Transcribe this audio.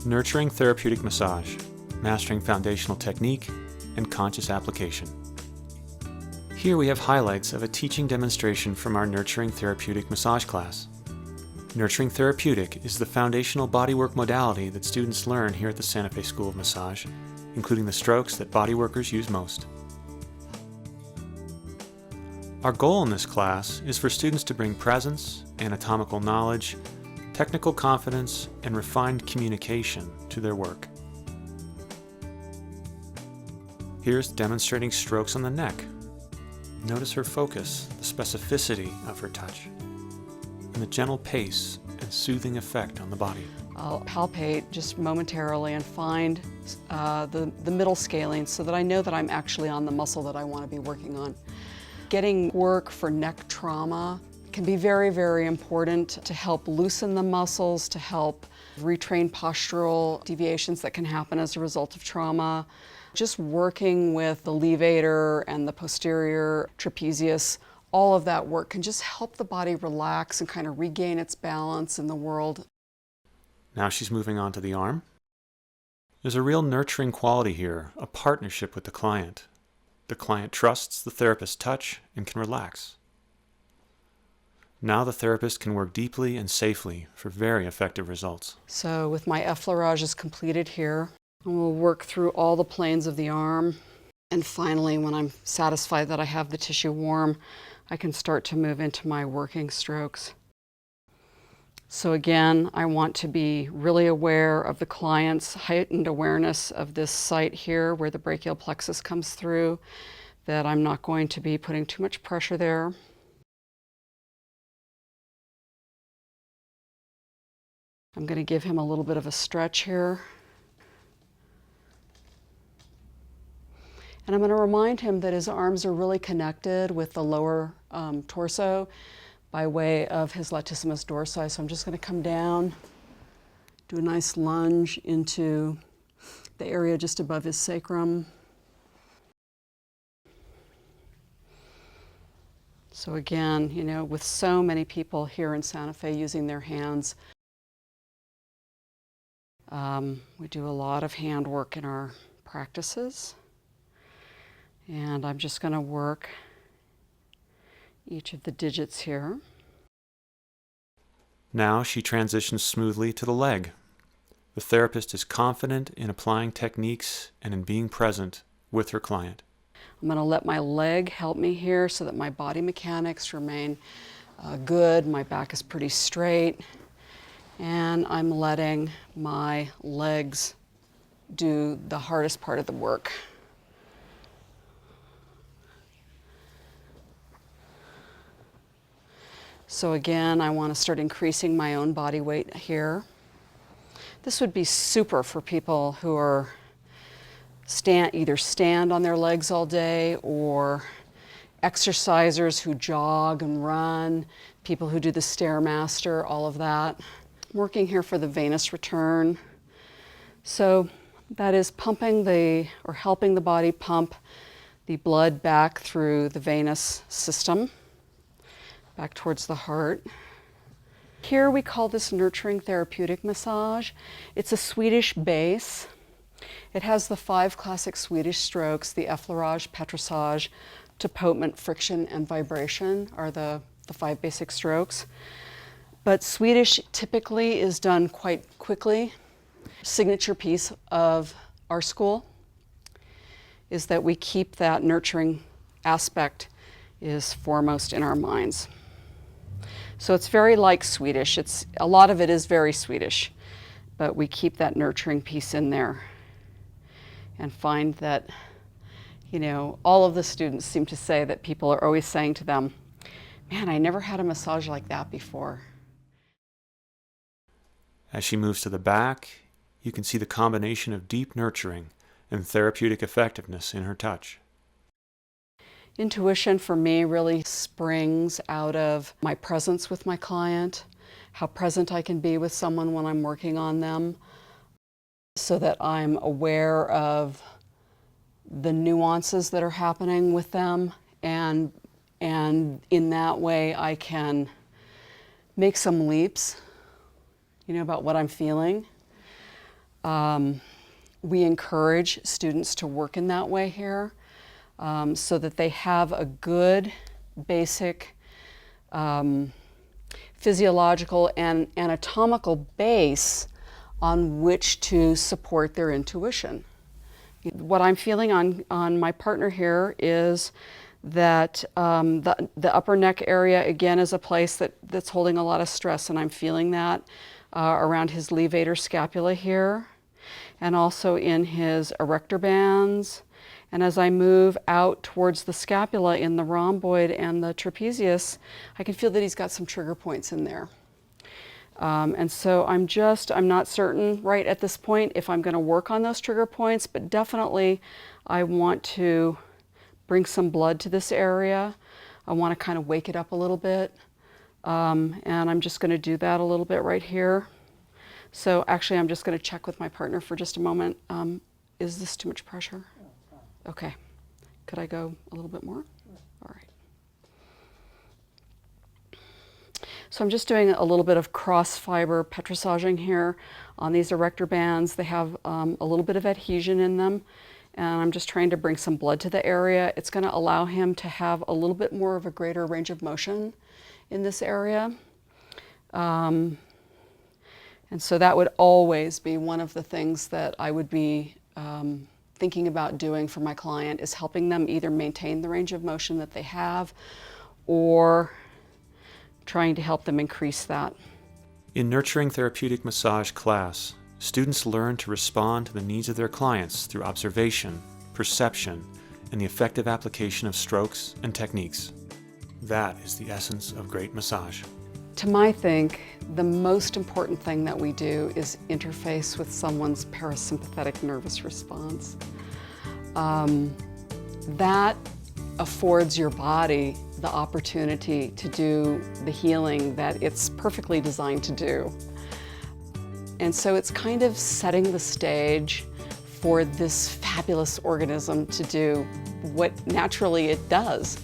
Nurturing Therapeutic Massage, Mastering Foundational Technique and Conscious Application. Here we have highlights of a teaching demonstration from our Nurturing Therapeutic Massage class. Nurturing Therapeutic is the foundational bodywork modality that students learn here at the Santa Fe School of Massage, including the strokes that bodyworkers use most. Our goal in this class is for students to bring presence, anatomical knowledge, technical confidence, and refined communication to their work. Here's demonstrating strokes on the neck. Notice her focus, the specificity of her touch, and the gentle pace and soothing effect on the body. I'll palpate just momentarily and find the middle scaling so that I know that I'm actually on the muscle that I want to be working on. Getting work for neck trauma can be very, very important to help loosen the muscles, to help retrain postural deviations that can happen as a result of trauma. Just working with the levator and the posterior trapezius, all of that work can just help the body relax and kind of regain its balance in the world. Now she's moving on to the arm. There's a real nurturing quality here, a partnership with the client. The client trusts the therapist's touch and can relax. Now the therapist can work deeply and safely for very effective results. So with my effleurage is completed here, we'll work through all the planes of the arm. And finally, when I'm satisfied that I have the tissue warm, I can start to move into my working strokes. So again, I want to be really aware of the client's heightened awareness of this site here where the brachial plexus comes through, that I'm not going to be putting too much pressure there. I'm going to give him a little bit of a stretch here. And I'm going to remind him that his arms are really connected with the lower torso by way of his latissimus dorsi. So I'm just going to come down, do a nice lunge into the area just above his sacrum. So again, you know, with so many people here in Santa Fe using their hands, we do a lot of hand work in our practices. And I'm just going to work each of the digits here. Now she transitions smoothly to the leg. The therapist is confident in applying techniques and in being present with her client. I'm going to let my leg help me here so that my body mechanics remain good. My back is pretty straight. And I'm letting my legs do the hardest part of the work. So again, I want to start increasing my own body weight here. This would be super for people who are either stand on their legs all day, or exercisers who jog and run, people who do the Stairmaster, all of that. I'm working here for the venous return. So that is pumping or helping the body pump the blood back through the venous system, back towards the heart. Here we call this Nurturing Therapeutic Massage. It's a Swedish base. It has the 5 classic Swedish strokes, the effleurage, petrissage, tapotement, friction, and vibration are the 5 basic strokes. But Swedish typically is done quite quickly. Signature piece of our school is that we keep that nurturing aspect is foremost in our minds. So it's very like Swedish. A lot of it is very Swedish, but we keep that nurturing piece in there and find that, you know, all of the students seem to say that people are always saying to them, man, I never had a massage like that before. As she moves to the back, you can see the combination of deep nurturing and therapeutic effectiveness in her touch. Intuition for me really springs out of my presence with my client, how present I can be with someone when I'm working on them, so that I'm aware of the nuances that are happening with them and And in that way, I can make some leaps, about what I'm feeling. We encourage students to work in that way here, so that they have a good basic physiological and anatomical base on which to support their intuition. What I'm feeling on my partner here is that the upper neck area, again, is a place that's holding a lot of stress, and I'm feeling that around his levator scapula here, and also in his erector bands. And as I move out towards the scapula in the rhomboid and the trapezius, I can feel that he's got some trigger points in there. And so I'm not certain right at this point if I'm going to work on those trigger points, but definitely I want to bring some blood to this area. I want to kind of wake it up a little bit. And I'm just going to do that a little bit right here. So actually, I'm just going to check with my partner for just a moment. Is this too much pressure? Okay. Could I go a little bit more? All right. So I'm just doing a little bit of cross fiber petrissaging here on these erector bands. They have a little bit of adhesion in them, and I'm just trying to bring some blood to the area. It's going to allow him to have a little bit more of a greater range of motion in this area. And so that would always be one of the things that I would be thinking about doing for my client, is helping them either maintain the range of motion that they have or trying to help them increase that. In Nurturing Therapeutic Massage class, students learn to respond to the needs of their clients through observation, perception, and the effective application of strokes and techniques. That is the essence of great massage. To my think, the most important thing that we do is interface with someone's parasympathetic nervous response. That affords your body the opportunity to do the healing that it's perfectly designed to do. And so it's kind of setting the stage for this fabulous organism to do what naturally it does.